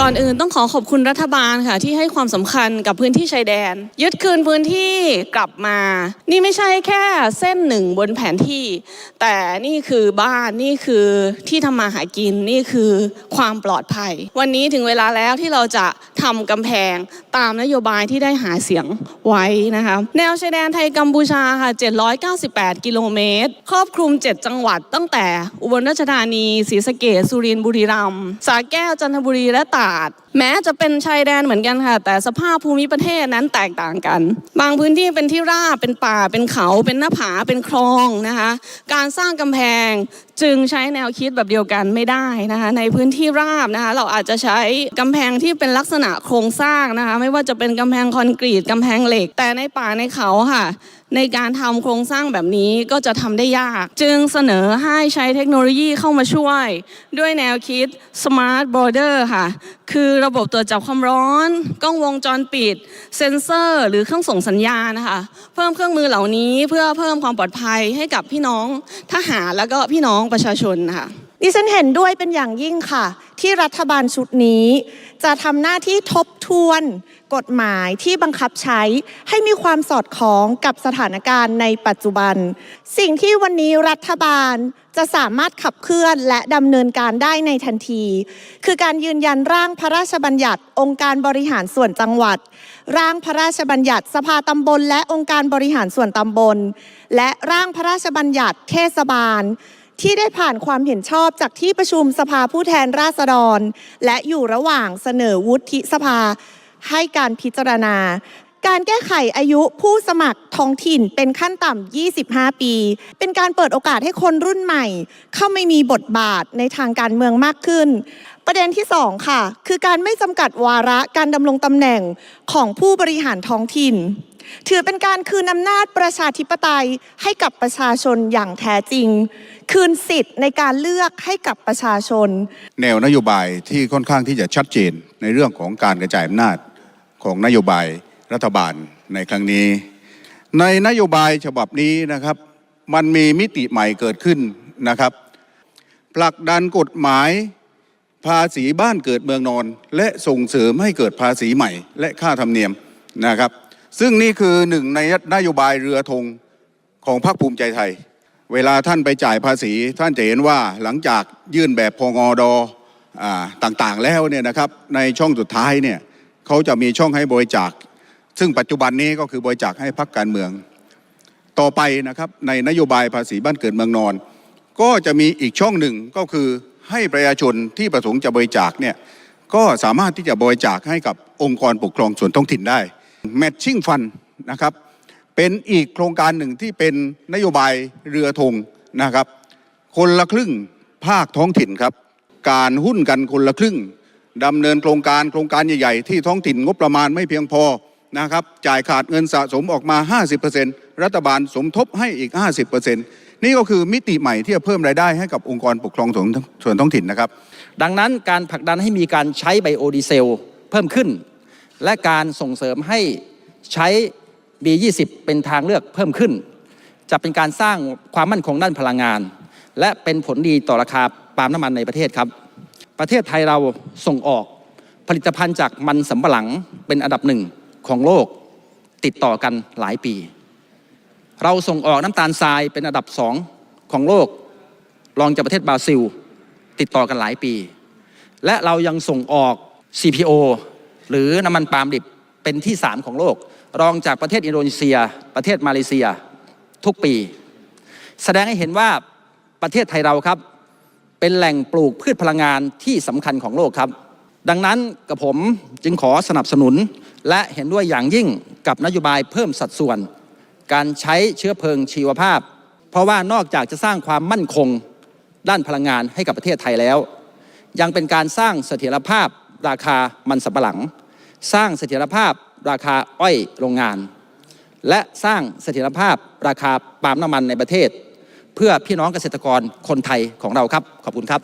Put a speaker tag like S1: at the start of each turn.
S1: ก่อนอื่นต้องขอบคุณรัฐบาลค่ะที่ให้ความสำคัญกับพื้นที่ชายแดนยึดคืนพื้นที่กลับมานี่ไม่ใช่แค่เส้นหนึ่งบนแผนที่แต่นี่คือบ้านนี่คือที่ทำมาหากินนี่คือความปลอดภัยวันนี้ถึงเวลาแล้วที่เราจะทำกำแพงตามนโยบายที่ได้หาเสียงไว้นะคะแนวชายแดนไทยกัมพูชาค่ะ798กิโลเมตรครอบคลุม7จังหวัดตั้งแต่อุบลราชธานีศรีสะเกษสุรินทร์บุรีรัมย์สระแก้วจันทบุรีและตราดแม้จะเป็นชายแดนเหมือนกันค่ะแต่สภาพภูมิประเทศนั้นแตกต่างกันบางพื้นที่เป็นที่ราบเป็นป่าเป็นเขาเป็นหน้าผาเป็นคลองนะคะการสร้างกำแพงจึงใช้แนวคิดแบบเดียวกันไม่ได้นะคะในพื้นที่ราบนะคะเราอาจจะใช้กำแพงที่เป็นลักษณะโครงสร้างนะคะไม่ว่าจะเป็นกำแพงคอนกรีตกำแพงเหล็กแต่ในป่าในเขาค่ะในการทำโครงสร้างแบบนี้ก็จะทำได้ยากจึงเสนอให้ใช้เทคโนโลยีเข้ามาช่วยด้วยแนวคิด Smart Border ค่ะคือระบบตรวจจับความร้อนกล้องวงจรปิดเซ็นเซอร์หรือเครื่องส่งสัญญาณนะคะเพิ่มเครื่องมือเหล่านี้เพื่อเพิ่มความปลอดภัยให้กับพี่น้องทหารแล้วก็พี่น้องประชาชนค่ะ
S2: ดิฉันเห็นด้วยเป็นอย่างยิ่งค่ะที่รัฐบาลชุดนี้จะทำหน้าที่ทบทวนกฎหมายที่บังคับใช้ให้มีความสอดคล้องกับสถานการณ์ในปัจจุบันสิ่งที่วันนี้รัฐบาลจะสามารถขับเคลื่อนและดำเนินการได้ในทันทีคือการยืนยันร่างพระราชบัญญัติองค์การบริหารส่วนจังหวัดร่างพระราชบัญญัติสภาตำบลและองค์การบริหารส่วนตำบลและร่างพระราชบัญญัติเทศบาลที่ได้ผ่านความเห็นชอบจากที่ประชุมสภาผู้แทนราษฎรและอยู่ระหว่างเสนอวุฒิสภาให้การพิจารณาการแก้ไขอายุผู้สมัครท้องถิ่นเป็นขั้นต่ำ25 ปีเป็นการเปิดโอกาสให้คนรุ่นใหม่เข้าไม่มีบทบาทในทางการเมืองมากขึ้นประเด็นที่2ค่ะคือการไม่จำกัดวาระการดำรงตำแหน่งของผู้บริหารท้องถิ่นถือเป็นการคืนอำนาจประชาธิปไตยให้กับประชาชนอย่างแท้จริงคืนสิทธิ์ในการเลือกให้กับประชาชน
S3: แนวนโยบายที่ค่อนข้างที่จะชัดเจนในเรื่องของการกระจายอำนาจของนโยบายรัฐบาลในครั้งนี้ในนโยบายฉบับนี้นะครับมันมีมิติใหม่เกิดขึ้นนะครับผลักดันกฎหมายภาษีบ้านเกิดเมืองนอนและส่งเสริมให้เกิดภาษีใหม่และค่าธรรมเนียมนะครับซึ่งนี่คือหนึ่งในนโยบายเรือธงของพรรคภูมิใจไทยเวลาท่านไปจ่ายภาษีท่านจะเห็นว่าหลังจากยื่นแบบพงดต่างๆแล้วเนี่ยนะครับในช่องสุดท้ายเนี่ยเขาจะมีช่องให้บริจาคซึ่งปัจจุบันนี้ก็คือบริจาคให้พรรคการเมืองต่อไปนะครับในนโยบายภาษีบ้านเกิดเมืองนอนก็จะมีอีกช่องหนึ่งก็คือให้ประชาชนที่ประสงค์จะบริจาคเนี่ยก็สามารถที่จะบริจาคให้กับองค์กรปกครองส่วนท้องถิ่นได้Matching Fund นะครับเป็นอีกโครงการหนึ่งที่เป็นนโยบายเรือธงนะครับคนละครึ่งภาคท้องถิ่นครับการหุ้นกันคนละครึ่งดำเนินโครงการใหญ่ๆที่ท้องถิ่นงบประมาณไม่เพียงพอนะครับจ่ายขาดเงินสะสมออกมา 50% รัฐบาลสมทบให้อีก 50% นี่ก็คือมิติใหม่ที่จะเพิ่มรายได้ให้กับองค์กรปกครองส่วนท้องถิ่นนะครับ
S4: ดังนั้นการผลักดันให้มีการใช้ไบโอดีเซลเพิ่มขึ้นและการส่งเสริมให้ใช้ B20 เป็นทางเลือกเพิ่มขึ้นจะเป็นการสร้างความมั่นคงด้านพลังงานและเป็นผลดีต่อราคาปาล์มน้ำมันในประเทศครับประเทศไทยเราส่งออกผลิตภัณฑ์จากมันสำปะหลังเป็นอันดับหนึ่งของโลกติดต่อกันหลายปีเราส่งออกน้ำตาลทรายเป็นอันดับ2ของโลกรองจากประเทศบราซิลติดต่อกันหลายปีและเรายังส่งออก CPO หรือน้ำมันปาล์มดิบเป็นที่3ของโลกรองจากประเทศอินโดนีเซียประเทศมาเลเซียทุกปีแสดงให้เห็นว่าประเทศไทยเราครับเป็นแหล่งปลูกพืชพลังงานที่สำคัญของโลกครับดังนั้นกับผมจึงขอสนับสนุนและเห็นด้วยอย่างยิ่งกับนโยบายเพิ่มสัดส่วนการใช้เชื้อเพลิงชีวภาพเพราะว่านอกจากจะสร้างความมั่นคงด้านพลังงานให้กับประเทศไทยแล้วยังเป็นการสร้างเสถียรภาพราคามันสำปะหลังสร้างเสถียรภาพราคาอ้อยโรงงานและสร้างเสถียรภาพราคาปาล์มน้ำมันในประเทศเพื่อพี่น้องเกษตรกรคนไทยของเราครับขอบคุณครับ